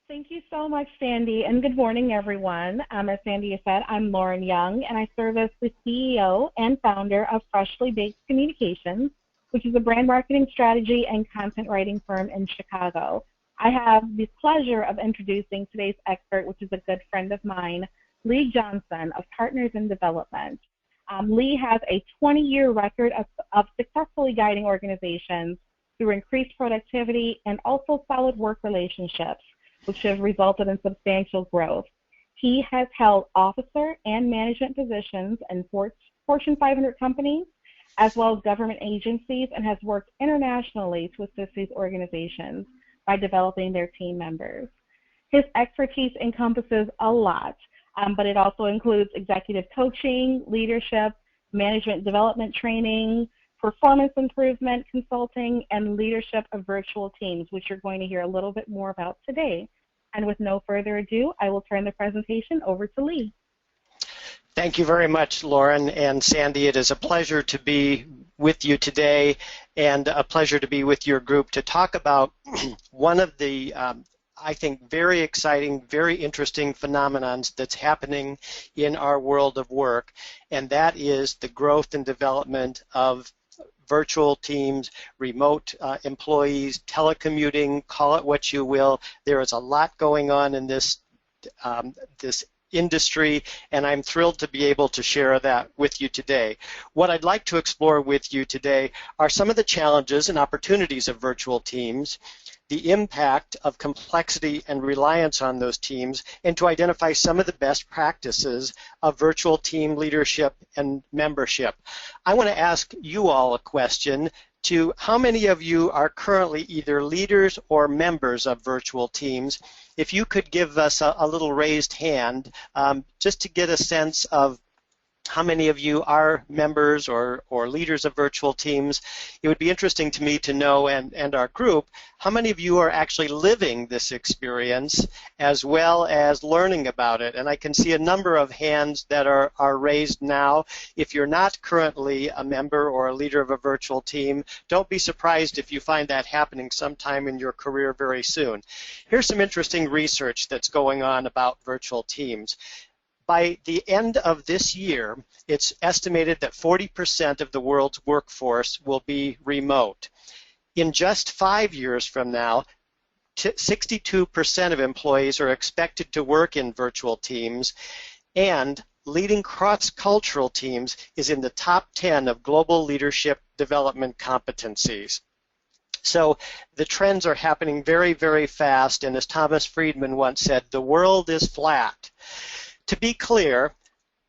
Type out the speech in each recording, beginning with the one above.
Thank you so much, Sandy, and good morning, everyone. As Sandy has said, I'm Lauren Young, and I serve as the CEO and founder of Freshly Baked Communications, which is a brand marketing strategy and content writing firm in Chicago. I have the pleasure of introducing today's expert, which is a good friend of mine, Lee Johnson of Partners in Development. Lee has a 20-year record of successfully guiding organizations through increased productivity and also solid work relationships, which have resulted in substantial growth. He has held officer and management positions in Fortune 500 companies, as well as government agencies, and has worked internationally to assist these organizations by developing their team members. His expertise encompasses a lot, but it also includes executive coaching, leadership, management development training, performance improvement consulting, and leadership of virtual teams, which you're going to hear a little bit more about today. And with no further ado, I will turn the presentation over to Lee. Thank you very much, Lauren and Sandy. It is a pleasure to be with you today and a pleasure to be with your group to talk about one of the, I think, very exciting, very interesting phenomenons that's happening in our world of work, and that is the growth and development of virtual teams, remote employees, telecommuting, call it what you will. There is a lot going on in this industry, and I'm thrilled to be able to share that with you today. What I'd like to explore with you today are some of the challenges and opportunities of virtual teams, the impact of complexity and reliance on those teams, and to identify some of the best practices of virtual team leadership and membership. I want to ask you all a question to how many of you are currently either leaders or members of virtual teams. If you could give us a little raised hand just to get a sense of how many of you are members or leaders of virtual teams. It would be interesting to me to know, and our group, how many of you are actually living this experience as well as learning about it. And I can see a number of hands that are raised now. If you're not currently a member or a leader of a virtual team, don't be surprised if you find that happening sometime in your career very soon. Here's some interesting research that's going on about virtual teams. By the end of this year, it's estimated that 40% of the world's workforce will be remote. In just 5 years from now, 62% of employees are expected to work in virtual teams, and leading cross-cultural teams is in the top 10 of global leadership development competencies. So the trends are happening very, very fast, and as Thomas Friedman once said, the world is flat. To be clear,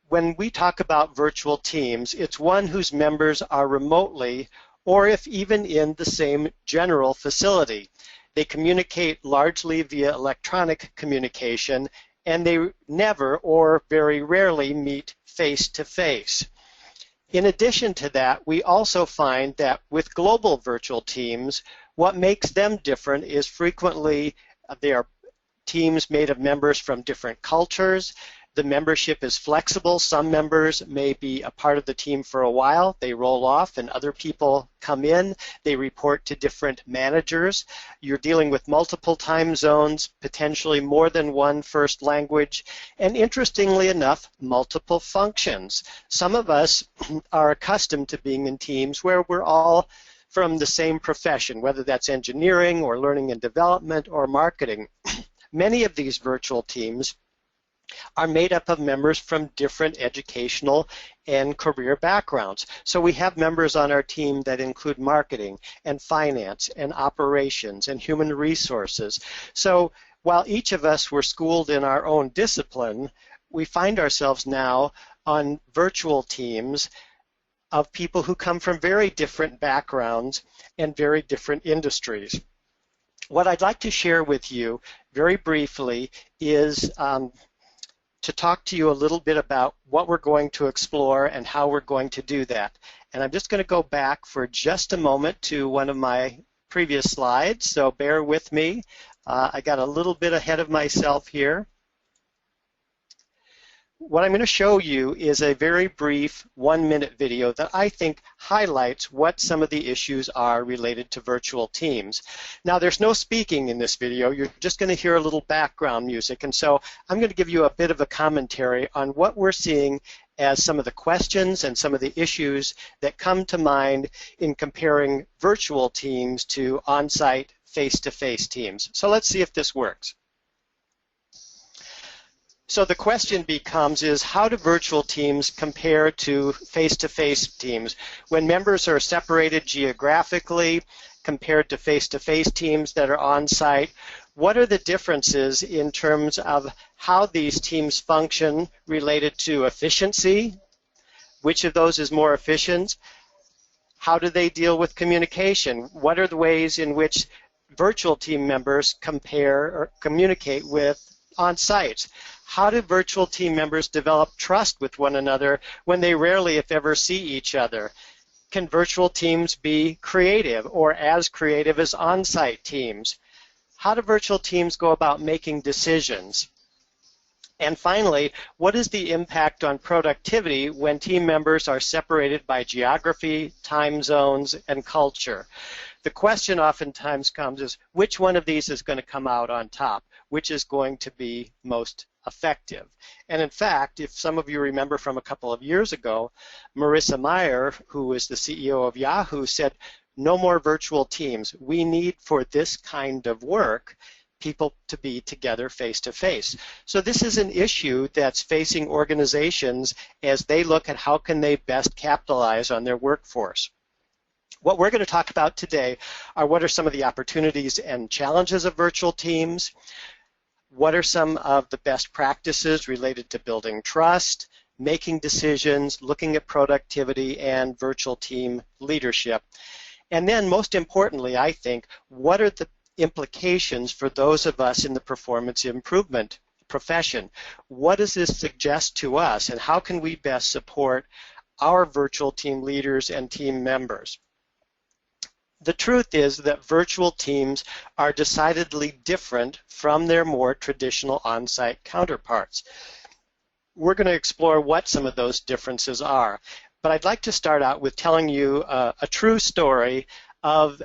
when we talk about virtual teams, it's one whose members are remotely or if even in the same general facility. They communicate largely via electronic communication, and they never or very rarely meet face-to-face. In addition to that, we also find that with global virtual teams, what makes them different is frequently they are teams made of members from different cultures. The membership is flexible. Some members may be a part of the team for a while. They roll off and other people come in. They report to different managers. You're dealing with multiple time zones, potentially more than one first language, and interestingly enough, multiple functions. Some of us are accustomed to being in teams where we're all from the same profession, whether that's engineering or learning and development or marketing. Many of these virtual teams are made up of members from different educational and career backgrounds. So we have members on our team that include marketing and finance and operations and human resources. So while each of us were schooled in our own discipline, we find ourselves now on virtual teams of people who come from very different backgrounds and very different industries. What I'd like to share with you very briefly is to talk to you a little bit about what we're going to explore and how we're going to do that. And I'm just going to go back for just a moment to one of my previous slides, so bear with me. I got a little bit ahead of myself here. what I'm going to show you is a very brief 1-minute video that I think highlights what some of the issues are related to virtual teams. Now, there's no speaking in this video. You're just going to hear a little background music, and so I'm going to give you a bit of a commentary on what we're seeing as some of the questions and some of the issues that come to mind in comparing virtual teams to on-site face-to-face teams. So let's see if this works. So the question becomes is how do virtual teams compare to face-to-face teams? When members are separated geographically compared to face-to-face teams that are on-site, what are the differences in terms of how these teams function related to efficiency? Which of those is more efficient? How do they deal with communication? What are the ways in which virtual team members compare or communicate with on-site? How do virtual team members develop trust with one another when they rarely, if ever, see each other? Can virtual teams be creative or as creative as on-site teams? How do virtual teams go about making decisions? And finally, what is the impact on productivity when team members are separated by geography, time zones, and culture? The question oftentimes comes is, which one of these is going to come out on top? Which is going to be most effective? And in fact, if some of you remember from a couple of years ago, Marissa Mayer, who was the CEO of Yahoo, said, no more virtual teams. We need, for this kind of work, people to be together face-to-face. So this is an issue that's facing organizations as they look at how can they best capitalize on their workforce. What we're going to talk about today are what are some of the opportunities and challenges of virtual teams, what are some of the best practices related to building trust, making decisions, looking at productivity, and virtual team leadership. And then most importantly, I think, what are the implications for those of us in the performance improvement profession? What does this suggest to us, and how can we best support our virtual team leaders and team members? The truth is that virtual teams are decidedly different from their more traditional on-site counterparts. We're going to explore what some of those differences are, but I'd like to start out with telling you a true story of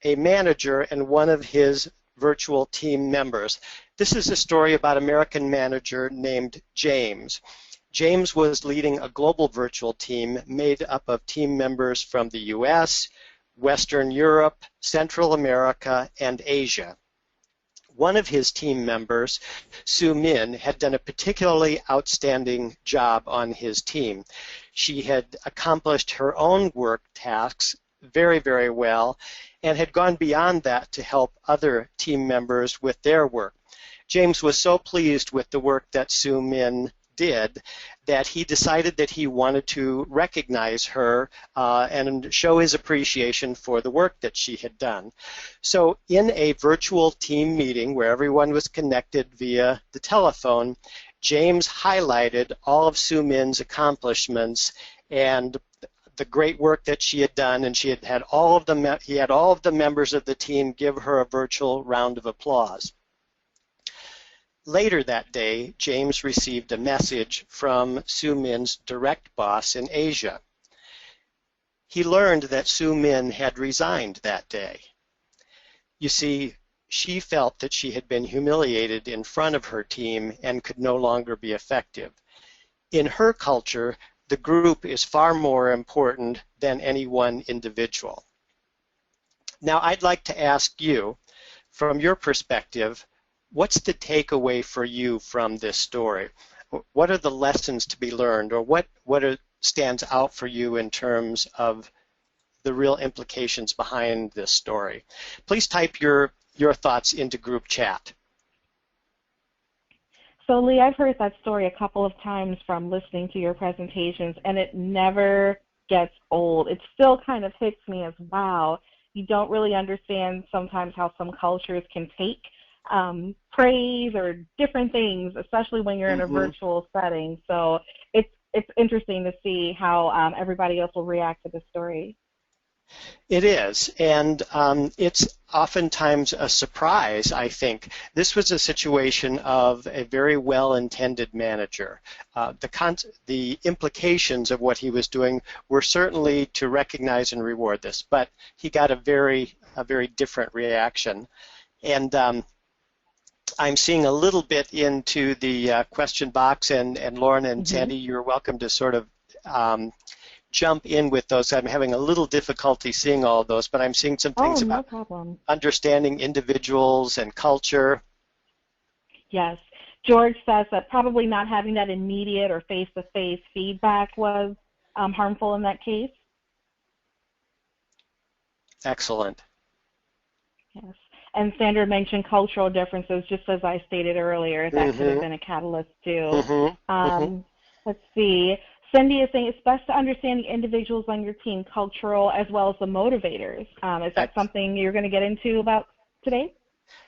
a manager and one of his virtual team members. This is a story about an American manager named James. James was leading a global virtual team made up of team members from the US, Western Europe, Central America, and Asia. One of his team members, Sue Min, had done a particularly outstanding job on his team. She had accomplished her own work tasks very, very well and had gone beyond that to help other team members with their work. James was so pleased with the work that Sue Min did that he decided that he wanted to recognize her and show his appreciation for the work that she had done. So in a virtual team meeting where everyone was connected via the telephone, James highlighted all of Sue Min's accomplishments and the great work that she had done, and he had all of the members of the team give her a virtual round of applause. Later that day, James received a message from Sue Min's direct boss in Asia. He learned that Sue Min had resigned that day. You see, she felt that she had been humiliated in front of her team and could no longer be effective. In her culture, the group is far more important than any one individual. Now, I'd like to ask you, from your perspective, what's the takeaway for you from this story? What are the lessons to be learned, or what stands out for you in terms of the real implications behind this story? Please type your thoughts into group chat. So Lee, I've heard that story a couple of times from listening to your presentations, and it never gets old. It still kind of hits me as, wow, you don't really understand sometimes how some cultures can take praise or different things, especially when you're in a virtual setting. So it's interesting to see how everybody else will react to the story. It is, and it's oftentimes a surprise, I think. This was a situation of a very well-intended manager. The implications of what he was doing were certainly to recognize and reward this, but he got a very different reaction. And I'm seeing a little bit into the question box, and Lauren and Sandy, you're welcome to sort of jump in with those. I'm having a little difficulty seeing all of those, but I'm seeing some things about understanding individuals and culture. Yes. George says that probably not having that immediate or face-to-face feedback was harmful in that case. Excellent. Yes. And Sandra mentioned cultural differences, just as I stated earlier. That could have been a catalyst too. Let's see. Cindy is saying it's best to understand the individuals on your team, cultural as well as the motivators. Is that something you're going to get into about today?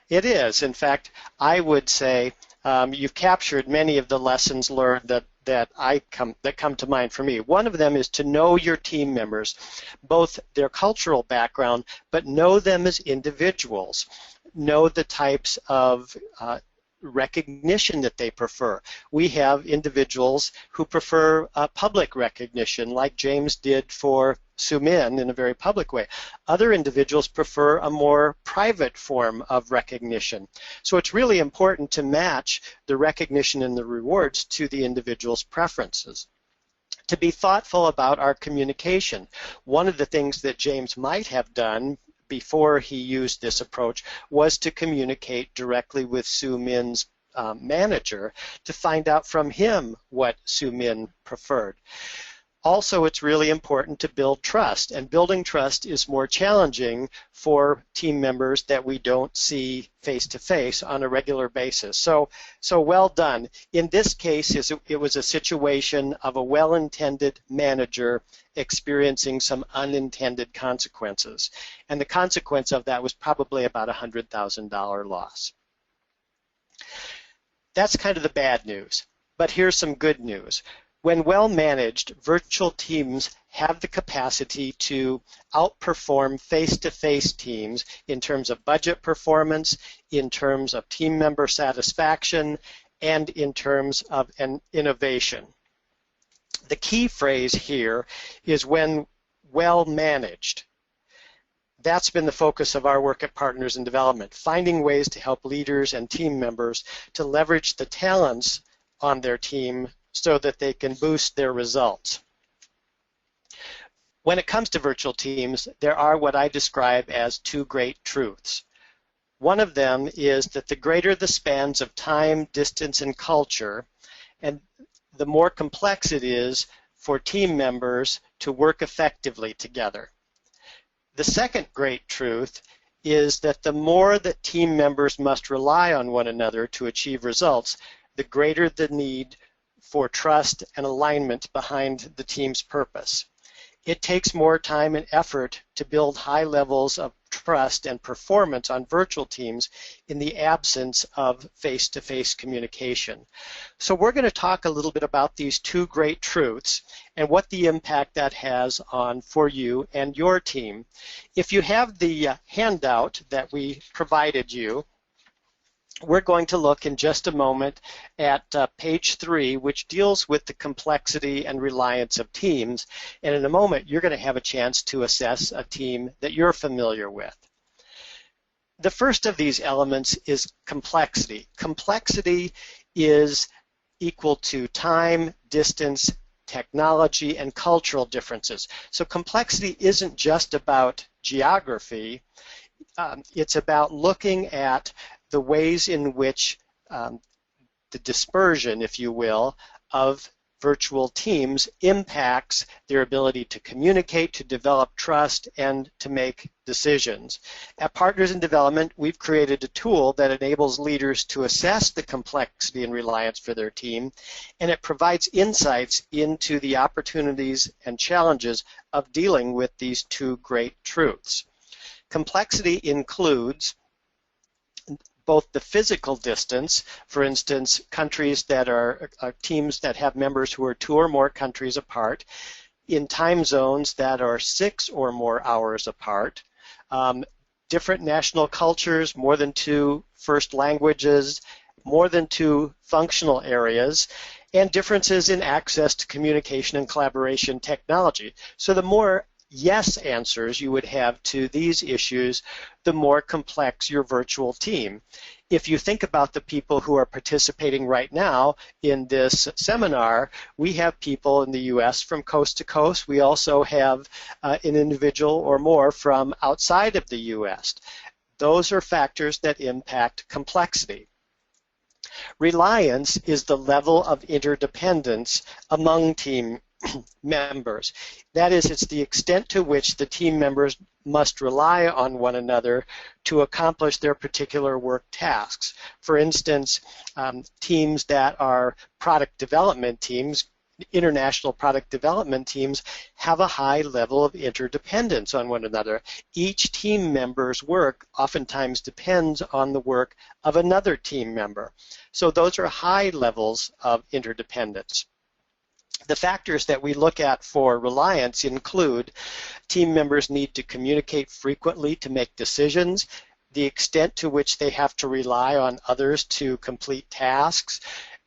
It is. In fact, I would say you've captured many of the lessons learned that come to mind for me. One of them is to know your team members, both their cultural background, but know them as individuals. Know the types of recognition that they prefer. We have individuals who prefer public recognition, like James did for Sumin in a very public way. Other individuals prefer a more private form of recognition. So it's really important to match the recognition and the rewards to the individual's preferences. To be thoughtful about our communication. One of the things that James might have done before he used this approach was to communicate directly with Sumin's manager to find out from him what Sumin preferred. Also, it's really important to build trust, and building trust is more challenging for team members that we don't see face-to-face on a regular basis. So well done. In this case, it was a situation of a well-intended manager experiencing some unintended consequences, and the consequence of that was probably about a $100,000 loss. That's kind of the bad news, but here's some good news. When well managed, virtual teams have the capacity to outperform face-to-face teams in terms of budget performance, in terms of team member satisfaction, and in terms of an innovation. The key phrase here is when well managed. That's been the focus of our work at Partners in Development, finding ways to help leaders and team members to leverage the talents on their team so that they can boost their results. When it comes to virtual teams, there are what I describe as two great truths. One of them is that the greater the spans of time, distance, and culture, and the more complex it is for team members to work effectively together. The second great truth is that the more that team members must rely on one another to achieve results, the greater the need for trust and alignment behind the team's purpose. It takes more time and effort to build high levels of trust and performance on virtual teams in the absence of face-to-face communication. So we're going to talk a little bit about these two great truths and what the impact that has on for you and your team. If you have the handout that we provided you, we're going to look in just a moment at page 3, which deals with the complexity and reliance of teams. And in a moment, you're going to have a chance to assess a team that you're familiar with. The first of these elements is complexity. Complexity is equal to time, distance, technology, and cultural differences. So complexity isn't just about geography. It's about looking at the ways in which the dispersion, if you will, of virtual teams impacts their ability to communicate, to develop trust, and to make decisions. At Partners in Development, we've created a tool that enables leaders to assess the complexity and reliance for their team, and it provides insights into the opportunities and challenges of dealing with these two great truths. Complexity includes both the physical distance, for instance, countries that are teams that have members who are 2 or more countries apart. in time zones that are 6 or more hours apart, different national cultures, more than 2 first languages, more than 2 functional areas, and differences in access to communication and collaboration technology. So the more yes answers you would have to these issues, the more complex your virtual team. If you think about the people who are participating right now in this seminar, we have people in the U.S. from coast to coast. We also have an individual or more from outside of the U.S. Those are factors that impact complexity. Reliance is the level of interdependence among team members. That is, it's the extent to which the team members must rely on one another to accomplish their particular work tasks. For instance, teams that are product development teams, international product development teams, have a high level of interdependence on one another. Each team member's work oftentimes depends on the work of another team member. So those are high levels of interdependence. The factors that we look at for reliance include team members need to communicate frequently to make decisions, the extent to which they have to rely on others to complete tasks.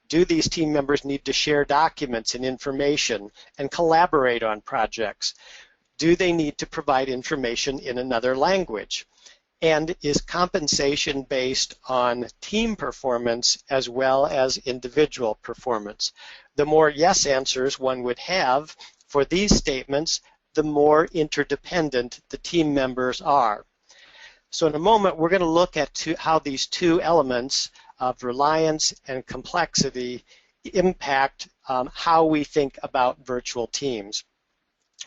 Do these team members need to share documents and information and collaborate on projects? Do they need to provide information in another language? And is compensation based on team performance as well as individual performance? The more yes answers one would have for these statements, the more interdependent the team members are. So in a moment, we're going to look at how these 2 elements of reliance and complexity impact how we think about virtual teams.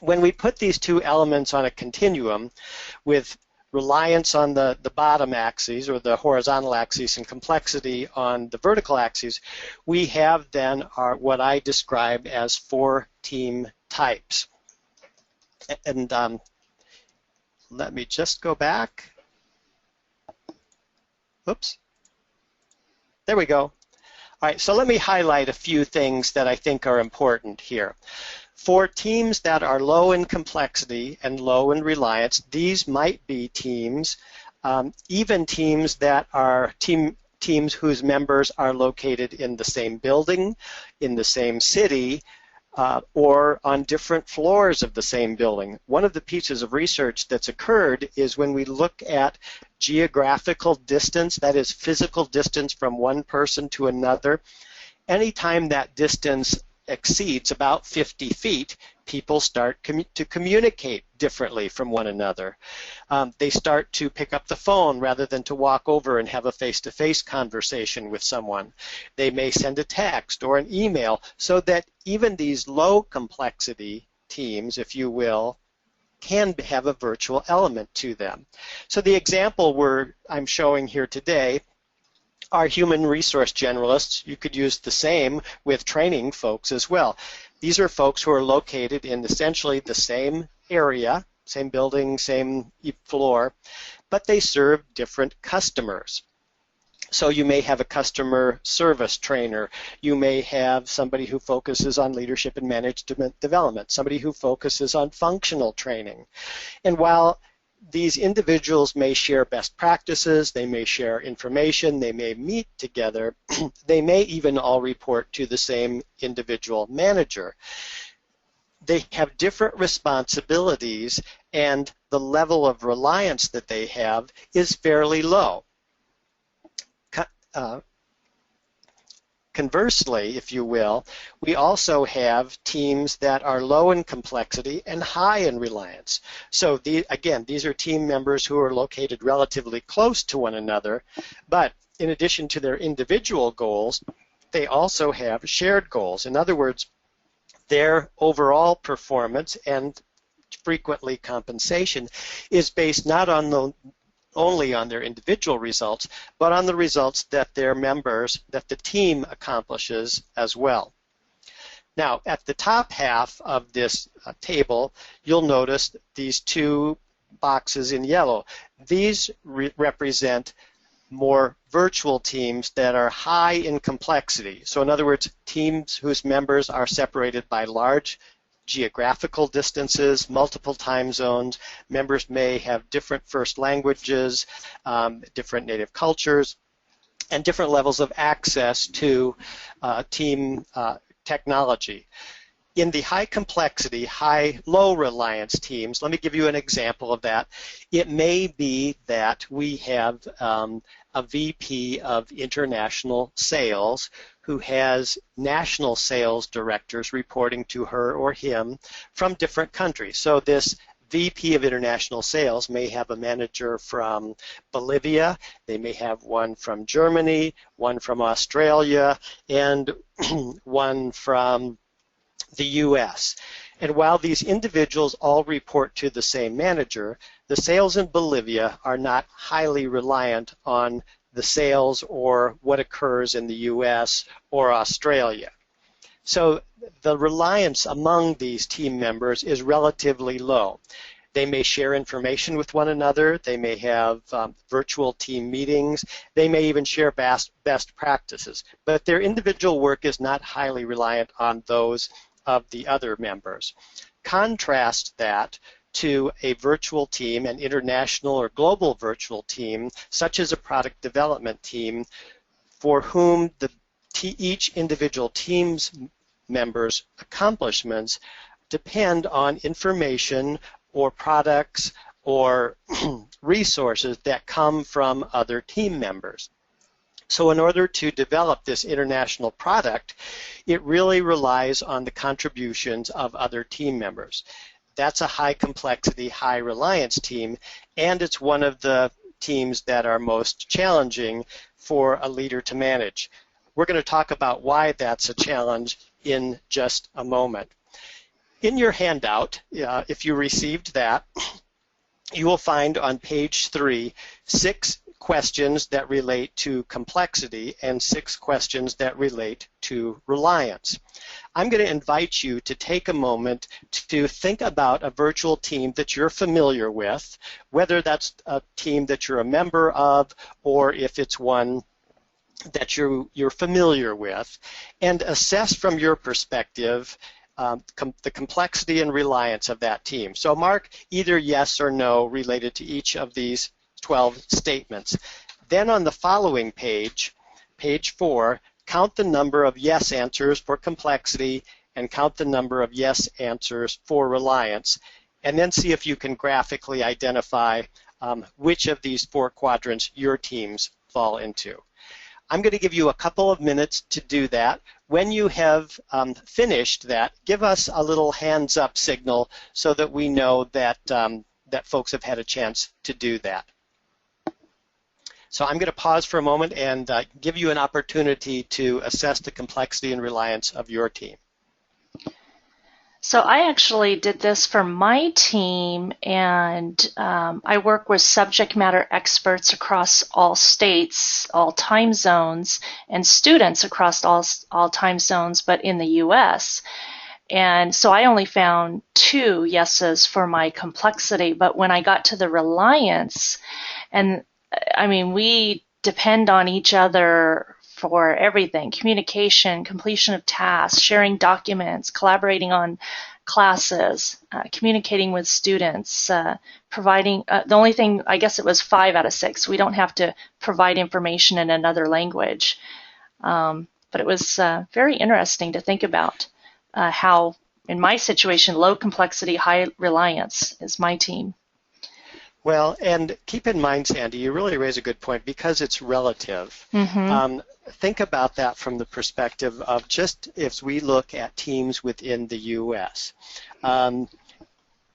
When we put these 2 elements on a continuum with reliance on the bottom axis or the horizontal axis and complexity on the vertical axis, we have then what I described as 4 team types. And let me just go back. Oops. There we go. All right, so let me highlight a few things that I think are important here. For teams that are low in complexity and low in reliance, these might be teams, even teams that are teams whose members are located in the same building, in the same city, or on different floors of the same building. One of the pieces of research that's occurred is when we look at geographical distance, that is physical distance from one person to another, anytime that distance exceeds about 50 feet, people start to communicate differently from one another. They start to pick up the phone rather than to walk over and have a face-to-face conversation with someone. They may send a text or an email, so that even these low complexity teams, if you will, can have a virtual element to them. So the example I'm showing here today are human resource generalists. You could use the same with training folks as well. These are folks who are located in essentially the same area, same building, same floor, but they serve different customers. So you may have a customer service trainer. You may have somebody who focuses on leadership and management development, somebody who focuses on functional training. And while these individuals may share best practices, they may share information, they may meet together, they may even all report to the same individual manager. They have different responsibilities, and the level of reliance that they have is fairly low. Conversely, if you will, we also have teams that are low in complexity and high in reliance. So again, these are team members who are located relatively close to one another, but in addition to their individual goals, they also have shared goals. In other words, their overall performance and frequently compensation is based not on only on their individual results, but on the results that their members, that the team accomplishes as well. Now, at the top half of this table, you'll notice these 2 boxes in yellow. These represent more virtual teams that are high in complexity. So in other words, teams whose members are separated by large geographical distances, multiple time zones. Members may have different first languages, different native cultures, and different levels of access to team technology. In the high complexity, low reliance teams, let me give you an example of that. It may be that we have a VP of international sales who has national sales directors reporting to her or him from different countries. So this VP of international sales may have a manager from Bolivia, they may have one from Germany, one from Australia, and one from the U.S. And while these individuals all report to the same manager, the sales in Bolivia are not highly reliant on the sales or what occurs in the U.S. or Australia. So the reliance among these team members is relatively low. They may share information with one another, they may have virtual team meetings, they may even share best practices, but their individual work is not highly reliant on those of the other members. Contrast that to a virtual team, an international or global virtual team, such as a product development team, for whom each individual team's members' accomplishments depend on information or products or resources that come from other team members. So in order to develop this international product, it really relies on the contributions of other team members. That's a high complexity, high reliance team, and it's one of the teams that are most challenging for a leader to manage. We're going to talk about why that's a challenge in just a moment. In your handout, if you received that, you will find on page 3 6 questions that relate to complexity and 6 questions that relate to reliance. I'm going to invite you to take a moment to think about a virtual team that you're familiar with, whether that's a team that you're a member of or if it's one that you're familiar with, and assess from your perspective the complexity and reliance of that team. So mark either yes or no related to each of these 12 statements. Then on the following page, page 4, count the number of yes answers for complexity and count the number of yes answers for reliance, and then see if you can graphically identify which of these 4 quadrants your teams fall into. I'm going to give you a couple of minutes to do that. When you have finished that, give us a little hands up signal so that we know that, that folks have had a chance to do that. So I'm going to pause for a moment and give you an opportunity to assess the complexity and reliance of your team. So I actually did this for my team, and I work with subject matter experts across all states, all time zones, and students across all time zones, but in the U.S. And so I only found 2 yeses for my complexity, but when I got to the reliance, and I mean, we depend on each other for everything: communication, completion of tasks, sharing documents, collaborating on classes, communicating with students, providing, the only thing, I guess it was 5 out of 6. We don't have to provide information in another language. But it was very interesting to think about how, in my situation, low complexity, high reliance is my team. Well, and keep in mind, Sandy, you really raise a good point because it's relative. Mm-hmm. Think about that from the perspective of just if we look at teams within the U.S. You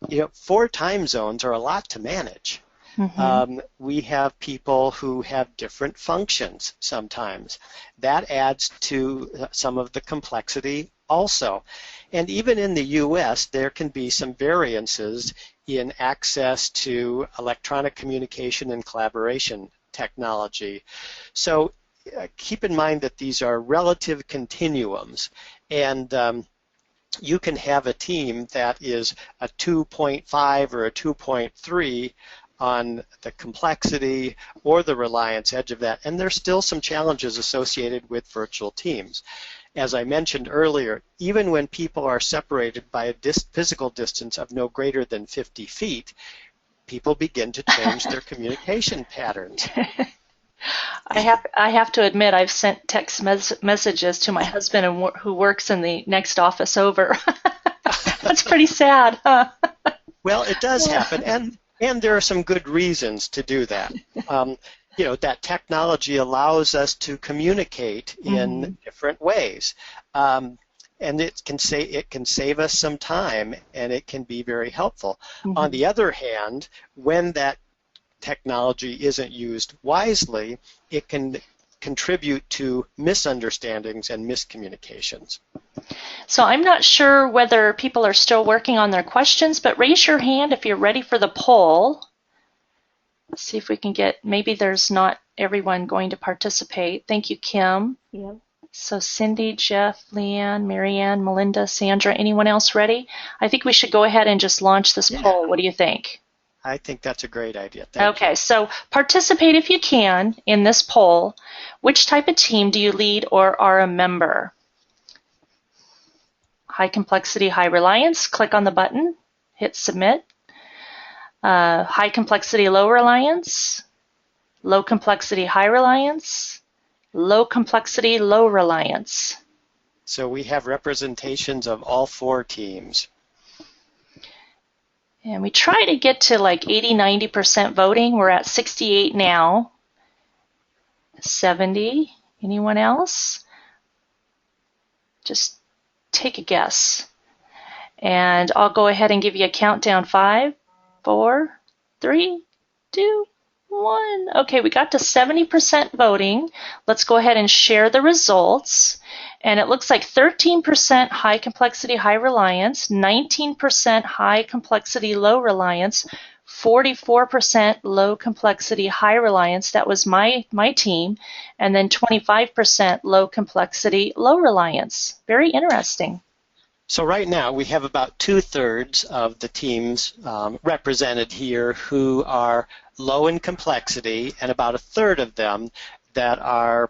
know, 4 time zones are a lot to manage. Mm-hmm. We have people who have different functions sometimes. That adds to some of the complexity also. And even in the U.S., there can be some variances in access to electronic communication and collaboration technology. So keep in mind that these are relative continuums, and you can have a team that is a 2.5 or a 2.3 on the complexity or the reliance edge of that, and there's still some challenges associated with virtual teams. As I mentioned earlier, even when people are separated by a physical distance of no greater than 50 feet, people begin to change their communication patterns. I have to admit, I've sent text messages to my husband who works in the next office over. That's pretty sad, huh? Well, it does happen, and there are some good reasons to do that. That technology allows us to communicate in different ways, and it can save us some time, and it can be very helpful. On the other hand, when that technology isn't used wisely, it can contribute to misunderstandings and miscommunications. So I'm not sure whether people are still working on their questions, but raise your hand if you're ready for the poll. Let's see if we can get, maybe there's not everyone going to participate. Thank you, Kim. Yeah. So Cindy, Jeff, Leanne, Marianne, Melinda, Sandra, anyone else ready? I think we should go ahead and just launch this poll. What do you think? I think that's a great idea. Thank you. So participate if you can in this poll. Which type of team do you lead or are a member? High complexity, high reliance. Click on the button, hit submit. High complexity, low reliance. Low complexity, high reliance. Low complexity, low reliance. So we have representations of all 4 teams. And we try to get to like 80-90% voting. We're at 68 now. 70. Anyone else? Just take a guess. And I'll go ahead and give you a countdown. 5, 4, 3, 2, 1. Okay, we got to 70% voting. Let's go ahead and share the results. And it looks like 13% high complexity, high reliance, 19% high complexity, low reliance, 44% low complexity, high reliance. That was my team. And then 25% low complexity, low reliance. Very interesting. So right now we have about 2/3 of the teams represented here who are low in complexity, and about 1/3 of them that are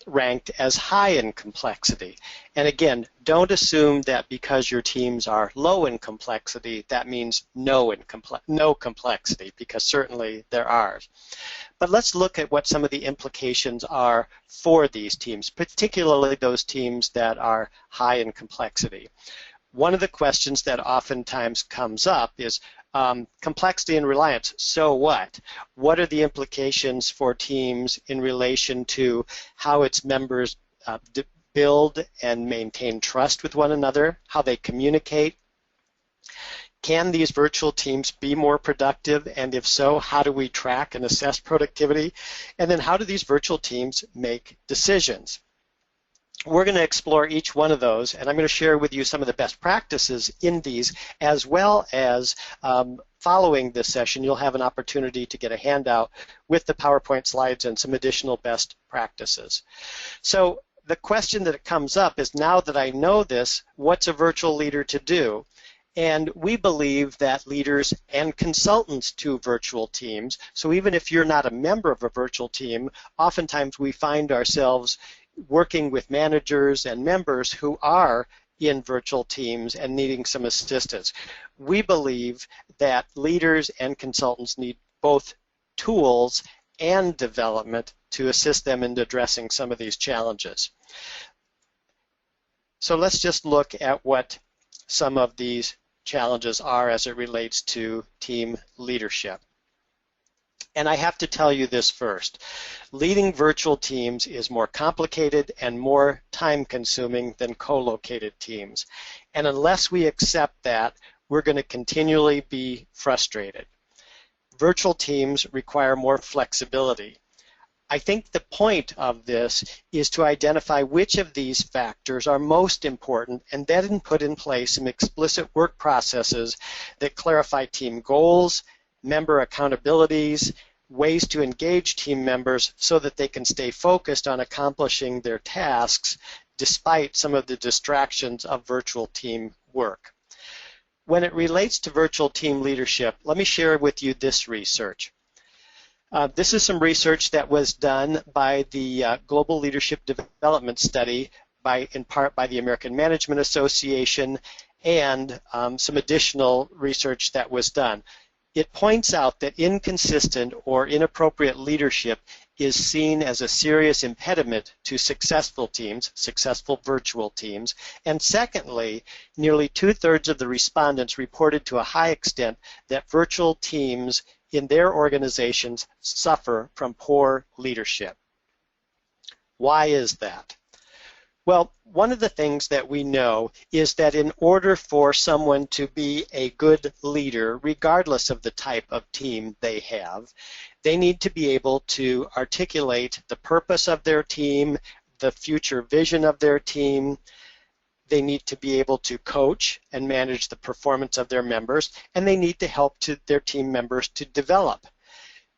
ranked as high in complexity. And again, don't assume that because your teams are low in complexity, that means no complexity, because certainly there are. But let's look at what some of the implications are for these teams, particularly those teams that are high in complexity. One of the questions that oftentimes comes up is complexity and reliance, so what? What are the implications for teams in relation to how its members build and maintain trust with one another, how they communicate? Can these virtual teams be more productive? And if so, how do we track and assess productivity? And then how do these virtual teams make decisions? We're going to explore each one of those, and I'm going to share with you some of the best practices in these, as well as following this session, you'll have an opportunity to get a handout with the PowerPoint slides and some additional best practices. So the question that comes up is, now that I know this, what's a virtual leader to do? And we believe that leaders and consultants to virtual teams, so even if you're not a member of a virtual team, oftentimes we find ourselves working with managers and members who are in virtual teams and needing some assistance. We believe that leaders and consultants need both tools and development to assist them in addressing some of these challenges. So let's just look at what some of these challenges are as it relates to team leadership. And I have to tell you this first. Leading virtual teams is more complicated and more time-consuming than co-located teams. And unless we accept that, we're going to continually be frustrated. Virtual teams require more flexibility. I think the point of this is to identify which of these factors are most important and then put in place some explicit work processes that clarify team goals, member accountabilities, ways to engage team members so that they can stay focused on accomplishing their tasks despite some of the distractions of virtual team work. When it relates to virtual team leadership, let me share with you this research. This is some research that was done by the Global Leadership Development Study in part by the American Management Association and some additional research that was done. It points out that inconsistent or inappropriate leadership is seen as a serious impediment to successful teams, successful virtual teams. And secondly, nearly 2/3 of the respondents reported to a high extent that virtual teams in their organizations suffer from poor leadership. Why is that? Well, one of the things that we know is that in order for someone to be a good leader, regardless of the type of team they have, they need to be able to articulate the purpose of their team, the future vision of their team. They need to be able to coach and manage the performance of their members, and they need to help their team members to develop.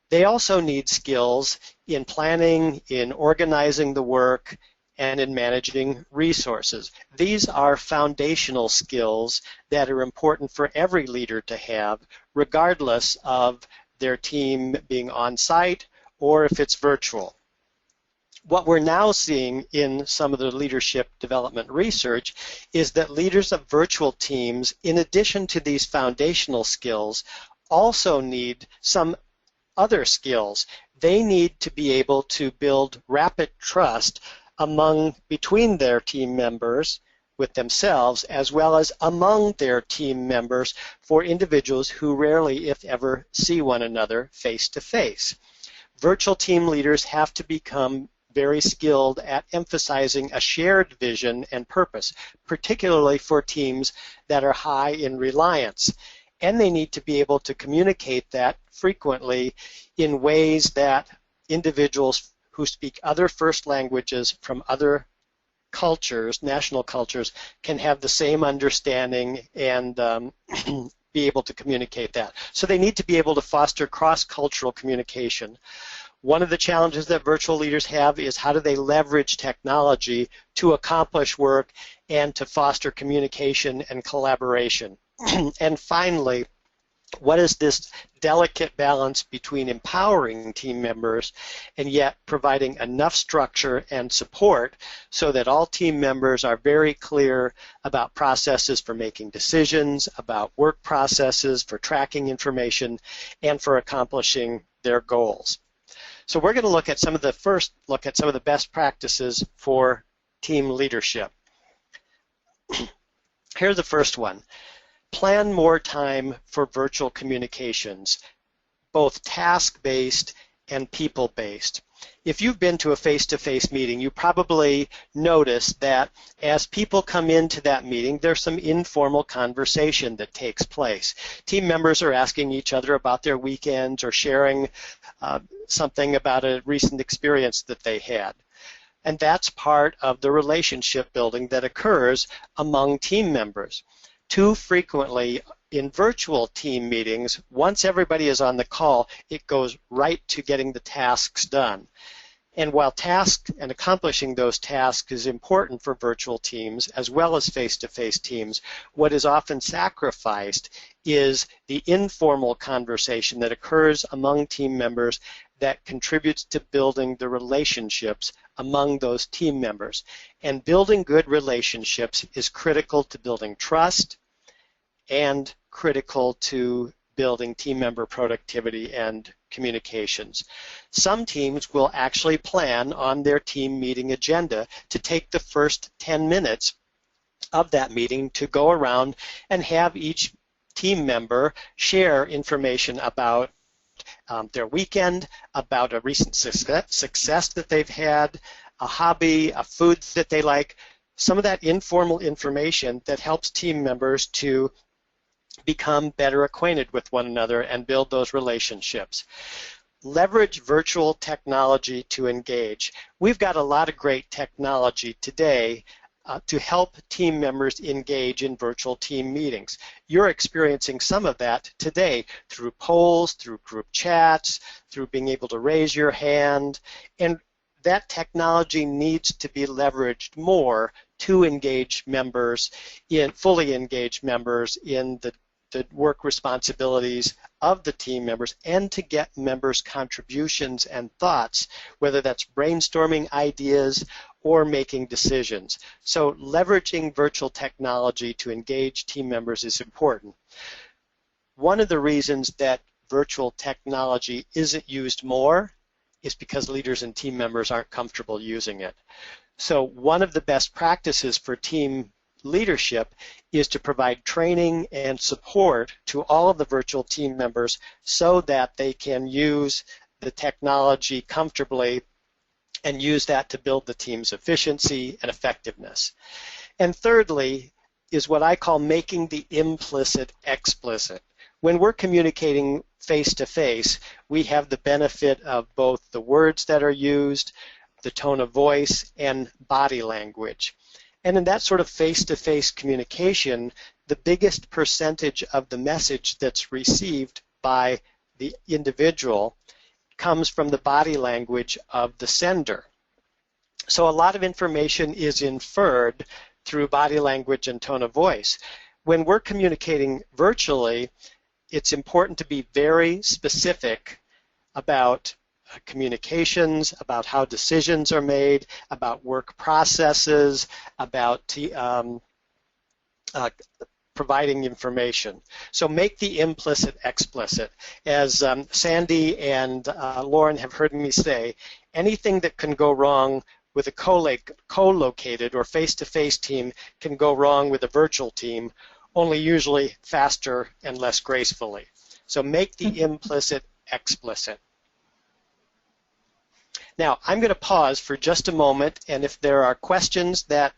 They also need skills in planning, in organizing the work, and in managing resources. These are foundational skills that are important for every leader to have, regardless of their team being on-site or if it's virtual. What we're now seeing in some of the leadership development research is that leaders of virtual teams, in addition to these foundational skills, also need some other skills. They need to be able to build rapid trust between their team members with themselves, as well as among their team members for individuals who rarely, if ever, see one another face to face. Virtual team leaders have to become very skilled at emphasizing a shared vision and purpose, particularly for teams that are high in reliance. And they need to be able to communicate that frequently in ways that individuals who speak other first languages from other cultures, national cultures, can have the same understanding and be able to communicate that. So they need to be able to foster cross-cultural communication. One of the challenges that virtual leaders have is how do they leverage technology to accomplish work and to foster communication and collaboration. And finally, what is this delicate balance between empowering team members and yet providing enough structure and support so that all team members are very clear about processes for making decisions, about work processes, for tracking information, and for accomplishing their goals. So we're going to look at some of the best practices for team leadership. Here's the first one. Plan more time for virtual communications, both task-based and people-based. If you've been to a face-to-face meeting, you probably notice that as people come into that meeting, there's some informal conversation that takes place. Team members are asking each other about their weekends or sharing something about a recent experience that they had. And that's part of the relationship building that occurs among team members. Too frequently in virtual team meetings, once everybody is on the call, it goes right to getting the tasks done. And while tasks and accomplishing those tasks is important for virtual teams as well as face-to-face teams, what is often sacrificed is the informal conversation that occurs among team members that contributes to building the relationships among those team members. And building good relationships is critical to building trust and critical to building team member productivity and communications. Some teams will actually plan on their team meeting agenda to take the first 10 minutes of that meeting to go around and have each team member share information about their weekend, about a recent success that they've had, a hobby, a food that they like, some of that informal information that helps team members to become better acquainted with one another and build those relationships. Leverage virtual technology to engage. We've got a lot of great technology today to help team members engage in virtual team meetings. You're experiencing some of that today through polls, through group chats, through being able to raise your hand, and that technology needs to be leveraged more to engage members, fully engage members in the work responsibilities of the team members and to get members' contributions and thoughts, whether that's brainstorming ideas or making decisions. So leveraging virtual technology to engage team members is important. One of the reasons that virtual technology isn't used more is because leaders and team members aren't comfortable using it. So one of the best practices for team leadership is to provide training and support to all of the virtual team members so that they can use the technology comfortably and use that to build the team's efficiency and effectiveness. And thirdly is what I call making the implicit explicit. When we're communicating face-to-face, we have the benefit of both the words that are used, the tone of voice, and body language. And in that sort of face-to-face communication, the biggest percentage of the message that's received by the individual comes from the body language of the sender. So a lot of information is inferred through body language and tone of voice. When we're communicating virtually, it's important to be very specific about communications, about how decisions are made, about work processes, about providing information. So make the implicit explicit. As Sandy and Lauren have heard me say, anything that can go wrong with a co-located or face-to-face team can go wrong with a virtual team, only usually faster and less gracefully. So make the implicit explicit. Now, I'm going to pause for just a moment, and if there are questions that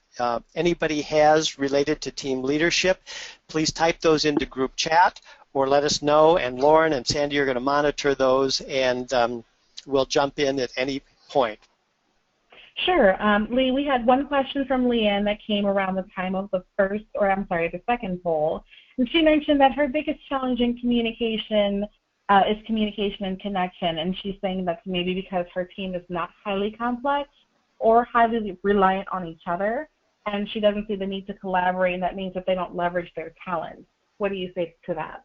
anybody has related to team leadership, please type those into group chat or let us know, and Lauren and Sandy are going to monitor those, and we'll jump in at any point. Sure. Lee, we had one question from Leanne that came around the time of the second poll, and she mentioned that her biggest challenge in communication is communication and connection, and she's saying that's maybe because her team is not highly complex or highly reliant on each other, and she doesn't see the need to collaborate, and that means that they don't leverage their talents. What do you say to that?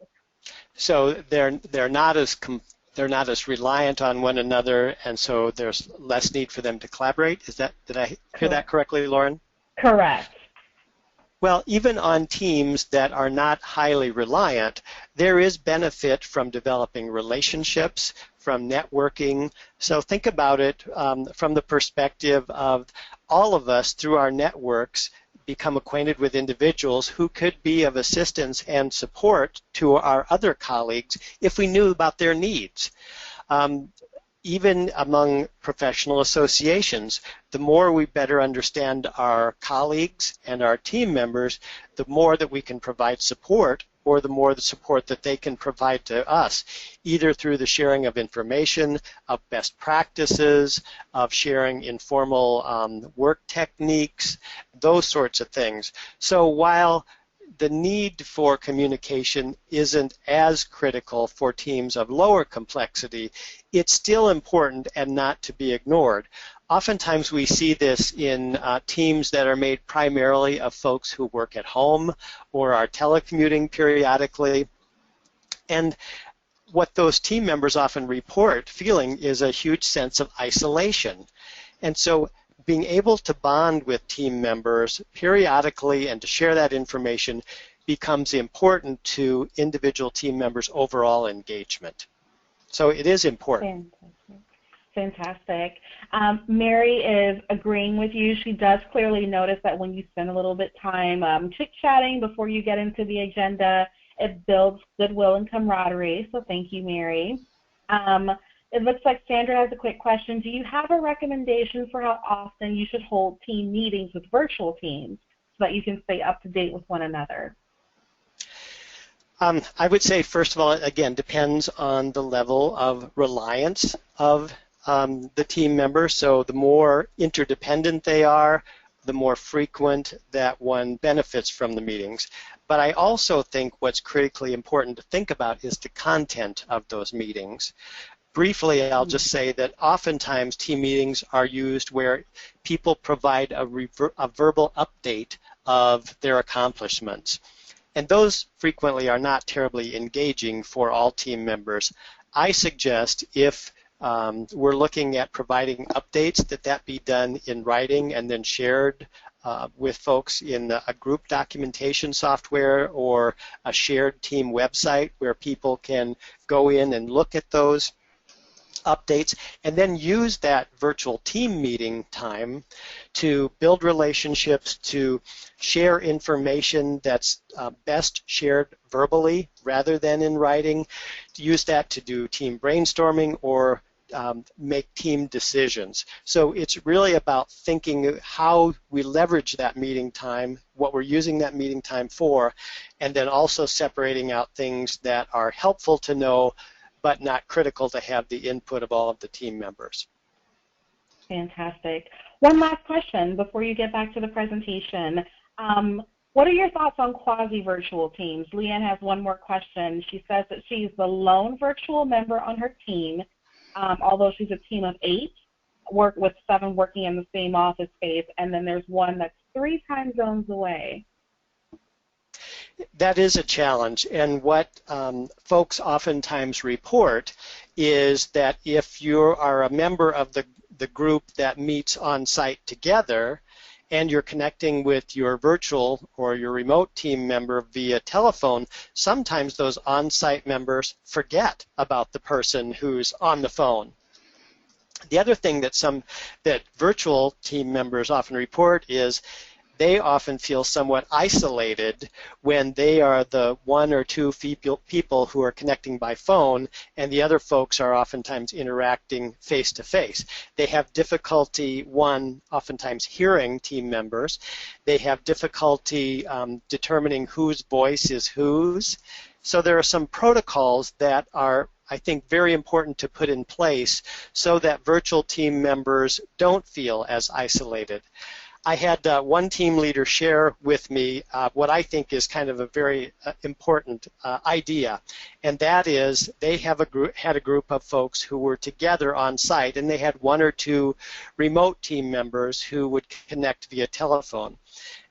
So they're not as reliant on one another, and so there's less need for them to collaborate. Did I hear that correctly, Lauren? Correct. Well, even on teams that are not highly reliant, there is benefit from developing relationships, from networking. So think about it from the perspective of all of us through our networks become acquainted with individuals who could be of assistance and support to our other colleagues if we knew about their needs. Even among professional associations, the more we better understand our colleagues and our team members, the more that we can provide support, or the more the support that they can provide to us, either through the sharing of information, of best practices, of sharing informal work techniques, those sorts of things. So while the need for communication isn't as critical for teams of lower complexity, it's still important and not to be ignored. Oftentimes we see this in teams that are made primarily of folks who work at home or are telecommuting periodically. And what those team members often report feeling is a huge sense of isolation. And so being able to bond with team members periodically and to share that information becomes important to individual team members' overall engagement. So it is important. Fantastic. Mary is agreeing with you. She does clearly notice that when you spend a little bit time chit-chatting before you get into the agenda, it builds goodwill and camaraderie. So thank you, Mary. It looks like Sandra has a quick question. Do you have a recommendation for how often you should hold team meetings with virtual teams so that you can stay up to date with one another? I would say, first of all, again, depends on the level of reliance of the team members. So the more interdependent they are, the more frequent that one benefits from the meetings. But I also think what's critically important to think about is the content of those meetings. Briefly, I'll just say that oftentimes team meetings are used where people provide a verbal update of their accomplishments. And those frequently are not terribly engaging for all team members. I suggest if We're looking at providing updates that be done in writing and then shared with folks in a group documentation software or a shared team website where people can go in and look at those updates and then use that virtual team meeting time to build relationships, to share information that's best shared verbally rather than in writing, to use that to do team brainstorming or make team decisions. So it's really about thinking how we leverage that meeting time, what we're using that meeting time for, and then also separating out things that are helpful to know but not critical to have the input of all of the team members. Fantastic. One last question before you get back to the presentation. What are your thoughts on quasi-virtual teams? Leanne has one more question. She says that she's the lone virtual member on her team, although she's a team of 8, with 7 working in the same office space, and then there's one that's 3 time zones away. That is a challenge, and what folks oftentimes report is that if you are a member of the group that meets on site together and you're connecting with your virtual or your remote team member via telephone, sometimes those on-site members forget about the person who's on the phone. The other thing that virtual team members often report is they often feel somewhat isolated when they are the 1 or 2 people who are connecting by phone and the other folks are oftentimes interacting face-to-face. They have difficulty, oftentimes hearing team members. They have difficulty determining whose voice is whose. So there are some protocols that are, I think, very important to put in place so that virtual team members don't feel as isolated. I had one team leader share with me what I think is kind of a very important idea, and that is they had a group of folks who were together on site, and they had 1 or 2 remote team members who would connect via telephone.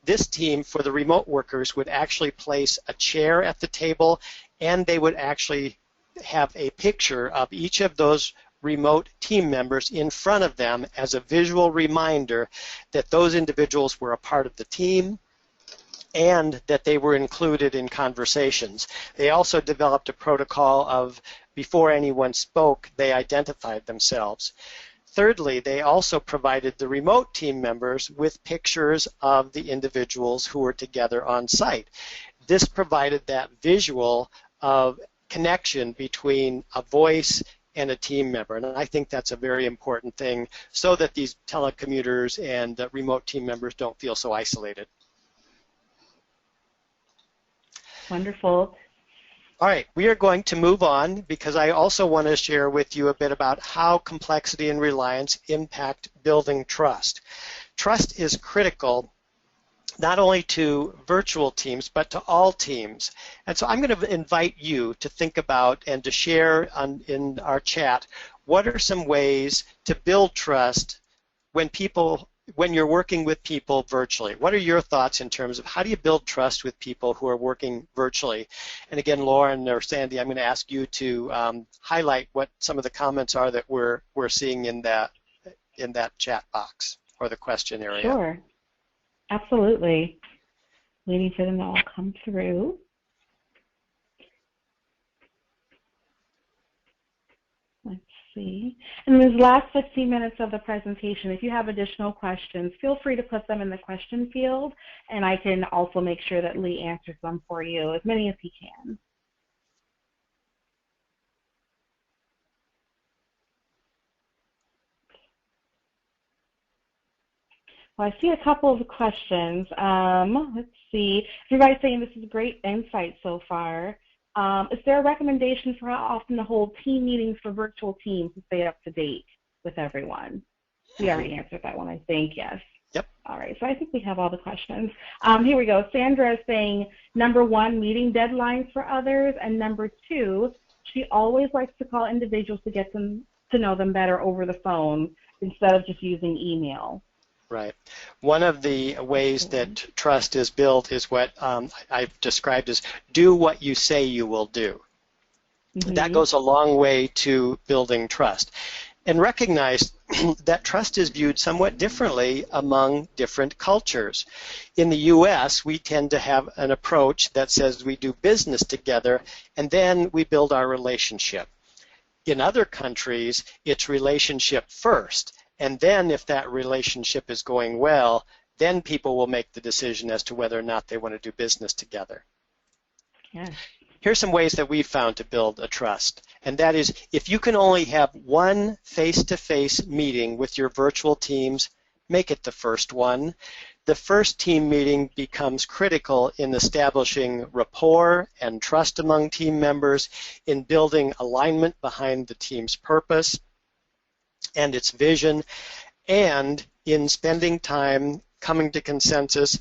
This team, for the remote workers, would actually place a chair at the table, and they would actually have a picture of each of those remote team members in front of them as a visual reminder that those individuals were a part of the team and that they were included in conversations. They also developed a protocol of before anyone spoke, they identified themselves. Thirdly, they also provided the remote team members with pictures of the individuals who were together on site. This provided that visual of connection between a voice and a team member, and I think that's a very important thing so that these telecommuters and remote team members don't feel so isolated. Wonderful. All right, we are going to move on because I also want to share with you a bit about how complexity and reliance impact building trust. Trust is critical not only to virtual teams, but to all teams. And so I'm going to invite you to think about and to share in our chat what are some ways to build trust when you're working with people virtually. What are your thoughts in terms of how do you build trust with people who are working virtually? And again, Lauren or Sandy, I'm going to ask you to highlight what some of the comments are that we're seeing in that chat box or the question area. Sure. Absolutely. Waiting for them to all come through. Let's see. In these last 15 minutes of the presentation, if you have additional questions, feel free to put them in the question field, and I can also make sure that Lee answers them for you, as many as he can. Well, I see a couple of questions. Let's see. Everybody's saying this is great insight so far. Is there a recommendation for how often to hold team meetings for virtual teams to stay up to date with everyone? We already answered that one, I think, yes. Yep. All right, so I think we have all the questions. Here we go. Sandra is saying, number 1, meeting deadlines for others, and number 2, she always likes to call individuals to get them to know them better over the phone instead of just using email. Right. One of the ways that trust is built is what I've described as do what you say you will do. That goes a long way to building trust. And recognize that trust is viewed somewhat differently among different cultures. In the U.S., we tend to have an approach that says we do business together and then we build our relationship. In other countries, it's relationship first, and then if that relationship is going well, then people will make the decision as to whether or not they want to do business together. Yeah. Here's some ways that we've found to build a trust, and that is if you can only have one face-to-face meeting with your virtual teams, make it the first one. The first team meeting becomes critical in establishing rapport and trust among team members, in building alignment behind the team's purpose and its vision, and in spending time coming to consensus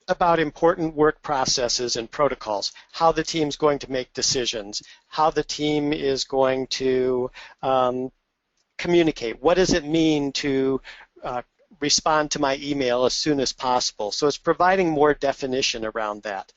about important work processes and protocols, how the team's going to make decisions, how the team is going to communicate, what does it mean to respond to my email as soon as possible. So it's providing more definition around that.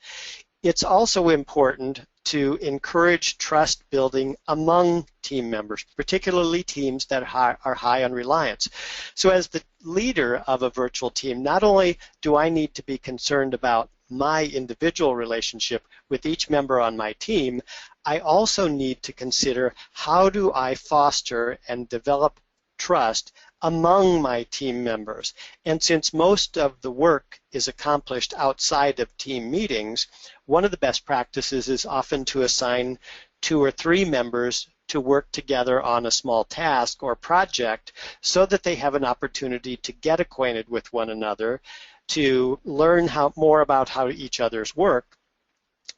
It's also important to encourage trust building among team members, particularly teams that are high on reliance. So as the leader of a virtual team, not only do I need to be concerned about my individual relationship with each member on my team, I also need to consider how do I foster and develop trust among my team members. And since most of the work is accomplished outside of team meetings, one of the best practices is often to assign 2 or 3 members to work together on a small task or project so that they have an opportunity to get acquainted with one another, to learn more about how each other's work,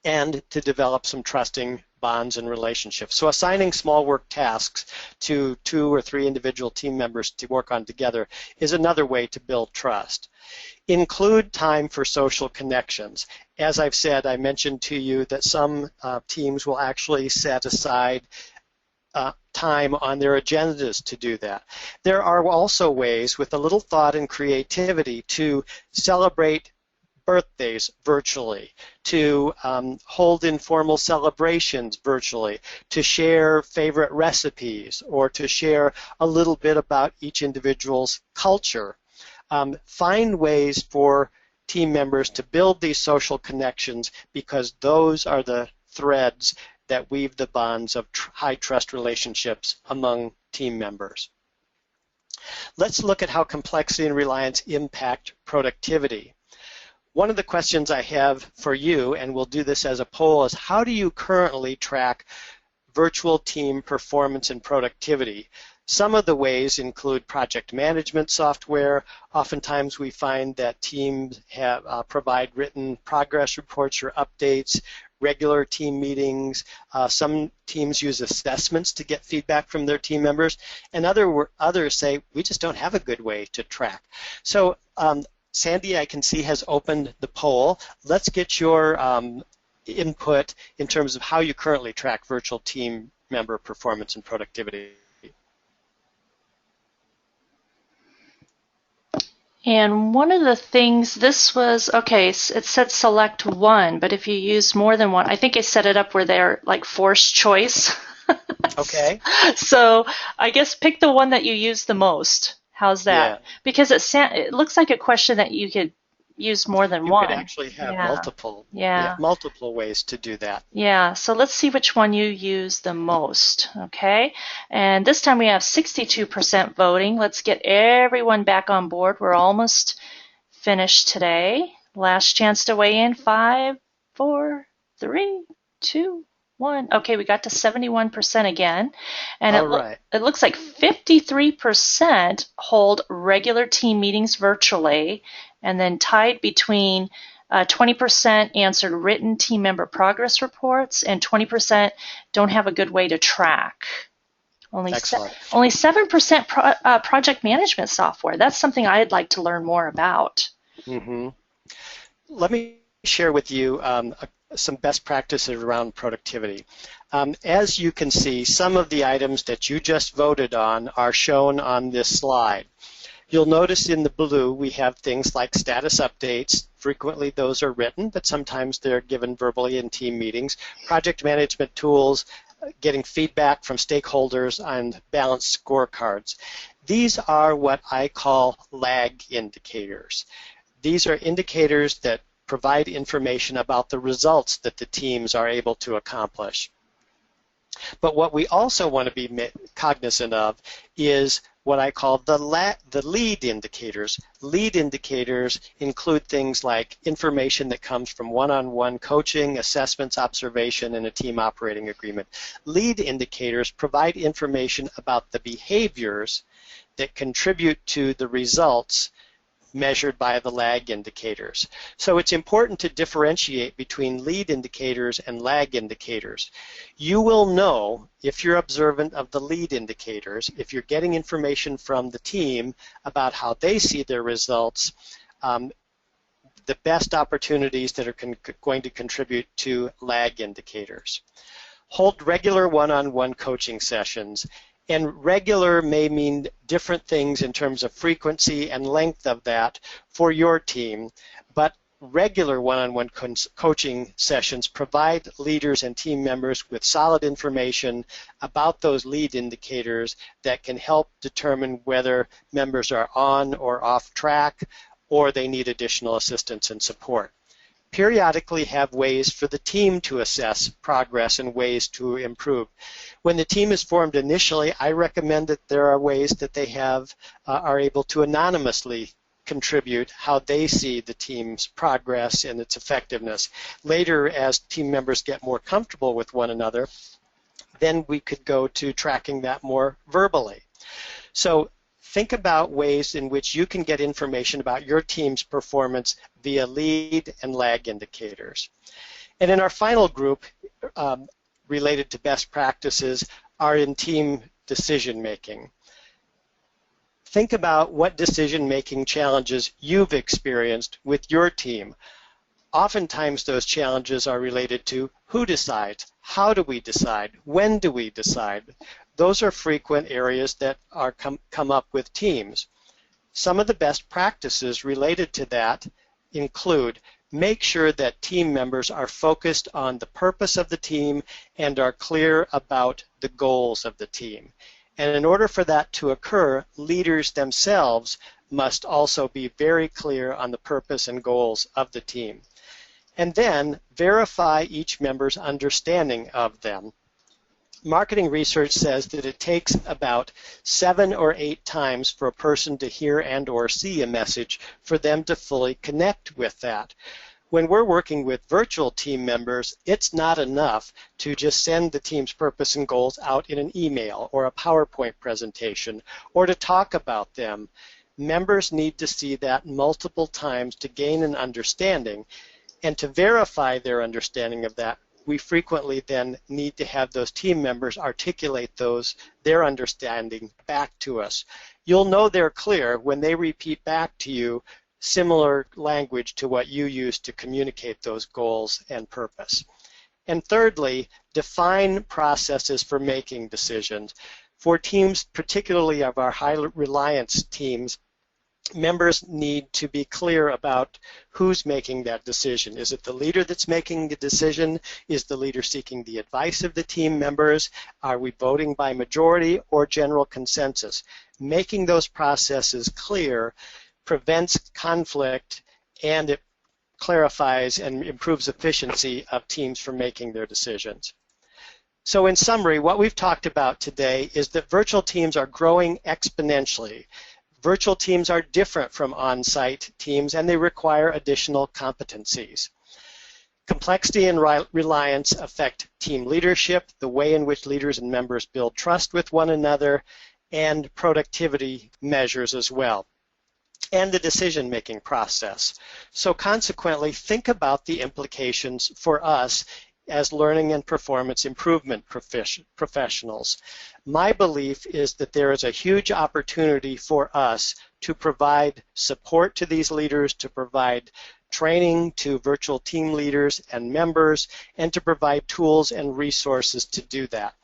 and to develop some trusting bonds and relationships. So assigning small work tasks to 2 or 3 individual team members to work on together is another way to build trust. Include time for social connections. As I've said, I mentioned to you that some teams will actually set aside time on their agendas to do that. There are also ways, with a little thought and creativity, to celebrate birthdays virtually, to hold informal celebrations virtually, to share favorite recipes, or to share a little bit about each individual's culture. Find ways for team members to build these social connections, because those are the threads that weave the bonds of high trust relationships among team members. Let's look at how complexity and reliance impact productivity. One of the questions I have for you, and we'll do this as a poll, is how do you currently track virtual team performance and productivity? Some of the ways include project management software. Oftentimes we find that teams provide written progress reports or updates, regular team meetings. Some teams use assessments to get feedback from their team members, and others say, we just don't have a good way to track. So Sandy, I can see, has opened the poll. Let's get your input in terms of how you currently track virtual team member performance and productivity. And one of the things, this was, okay, it said select one, but if you use more than one, I think I set it up where they're like forced choice. Okay. So I guess pick the one that you use the most. How's that? Yeah. Because it looks like a question that you could use more than one. You could actually have multiple ways to do that. Yeah, so let's see which one you use the most, okay? And this time we have 62% voting. Let's get everyone back on board. We're almost finished today. Last chance to weigh in. 5, 4, 3, 2, 1. Okay, we got to 71% again. And it looks like 53% hold regular team meetings virtually, and then tied between 20% answered written team member progress reports, and 20% don't have a good way to track. Only 7% project management software. That's something I'd like to learn more about. Mm-hmm. Let me share with you some best practices around productivity. As you can see, some of the items that you just voted on are shown on this slide. You'll notice in the blue we have things like status updates. Frequently those are written, but sometimes they're given verbally in team meetings. Project management tools, getting feedback from stakeholders and balanced scorecards. These are what I call lag indicators. These are indicators that provide information about the results that the teams are able to accomplish. But what we also want to be cognizant of is what I call the lead indicators. Lead indicators include things like information that comes from one-on-one coaching, assessments, observation, and a team operating agreement. Lead indicators provide information about the behaviors that contribute to the results measured by the lag indicators. So it's important to differentiate between lead indicators and lag indicators. You will know, if you're observant of the lead indicators, if you're getting information from the team about how they see their results, the best opportunities that are going to contribute to lag indicators. Hold regular one-on-one coaching sessions. And regular may mean different things in terms of frequency and length of that for your team, but regular one-on-one coaching sessions provide leaders and team members with solid information about those lead indicators that can help determine whether members are on or off track or they need additional assistance and support. Periodically have ways for the team to assess progress and ways to improve. When the team is formed initially, I recommend that there are ways that they are able to anonymously contribute how they see the team's progress and its effectiveness. Later, as team members get more comfortable with one another, then we could go to tracking that more verbally. So think about ways in which you can get information about your team's performance via lead and lag indicators. And in our final group, related to best practices, are in team decision making. Think about what decision making challenges you've experienced with your team. Oftentimes those challenges are related to who decides, how do we decide, when do we decide. Those are frequent areas that are come up with teams. Some of the best practices related to that include make sure that team members are focused on the purpose of the team and are clear about the goals of the team. And in order for that to occur, leaders themselves must also be very clear on the purpose and goals of the team. And then verify each member's understanding of them. Marketing research says that it takes about 7 or 8 times for a person to hear and or see a message for them to fully connect with that. When we're working with virtual team members, it's not enough to just send the team's purpose and goals out in an email or a PowerPoint presentation or to talk about them. Members need to see that multiple times to gain an understanding, and to verify their understanding of that, we frequently then need to have those team members articulate their understanding back to us. You'll know they're clear when they repeat back to you similar language to what you use to communicate those goals and purpose. And thirdly, define processes for making decisions. For teams, particularly of our high reliance teams, members need to be clear about who's making that decision. Is it the leader that's making the decision? Is the leader seeking the advice of the team members? Are we voting by majority or general consensus? Making those processes clear prevents conflict, and it clarifies and improves efficiency of teams for making their decisions. So in summary, what we've talked about today is that virtual teams are growing exponentially. Virtual teams are different from on-site teams, and they require additional competencies. Complexity and reliance affect team leadership, the way in which leaders and members build trust with one another, and productivity measures as well, and the decision-making process. So consequently, think about the implications for us as learning and performance improvement professionals. My belief is that there is a huge opportunity for us to provide support to these leaders, to provide training to virtual team leaders and members, and to provide tools and resources to do that.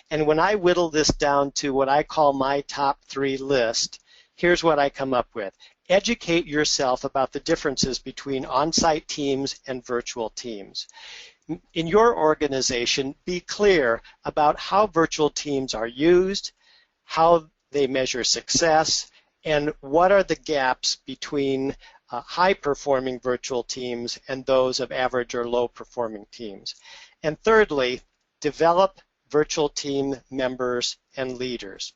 And when I whittle this down to what I call my top 3 list, here's what I come up with. Educate yourself about the differences between on-site teams and virtual teams. in your organization, be clear about how virtual teams are used, how they measure success, and what are the gaps between high-performing virtual teams and those of average or low-performing teams. And thirdly, develop virtual team members and leaders.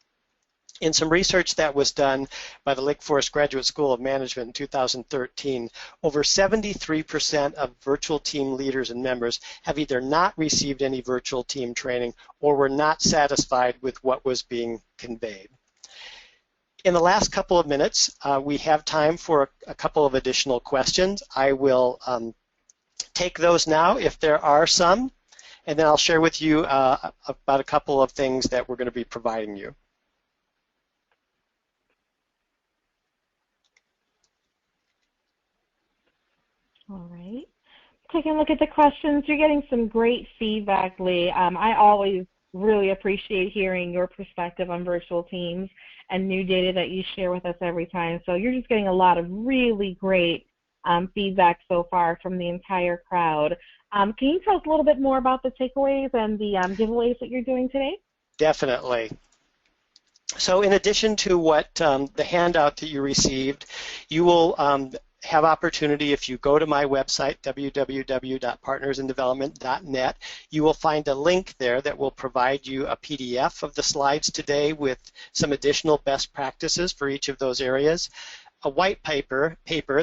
In some research that was done by the Lake Forest Graduate School of Management in 2013, over 73% of virtual team leaders and members have either not received any virtual team training or were not satisfied with what was being conveyed. In the last couple of minutes, we have time for a couple of additional questions. I will take those now if there are some, and then I'll share with you about a couple of things that we're going to be providing you. All right. Taking a look at the questions, you're getting some great feedback, Lee. I always really appreciate hearing your perspective on virtual teams and new data that you share with us every time. So you're just getting a lot of really great feedback so far from the entire crowd. Can you tell us a little bit more about the takeaways and the giveaways that you're doing today? Definitely. So in addition to what the handout that you received, you will have opportunity if you go to my website, www.partnersindevelopment.net. You will find a link there that will provide you a PDF of the slides today with some additional best practices for each of those areas. A white paper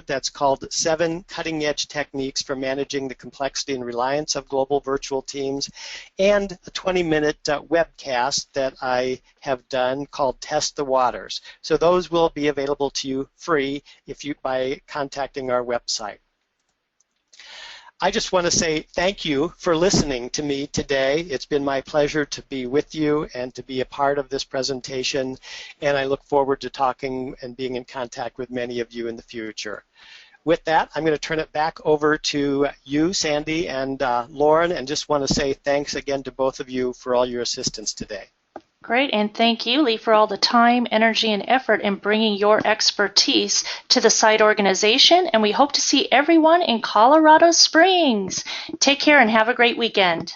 that's called 7 Cutting-Edge Techniques for Managing the Complexity and Reliance of Global Virtual Teams, and a 20-minute webcast that I have done called Test the Waters. So those will be available to you free by contacting our website. I just want to say thank you for listening to me today. It's been my pleasure to be with you and to be a part of this presentation, and I look forward to talking and being in contact with many of you in the future. With that, I'm going to turn it back over to you, Sandy, and Lauren, and just want to say thanks again to both of you for all your assistance today. Great, and thank you, Lee, for all the time, energy, and effort in bringing your expertise to the site organization, and we hope to see everyone in Colorado Springs. Take care and have a great weekend.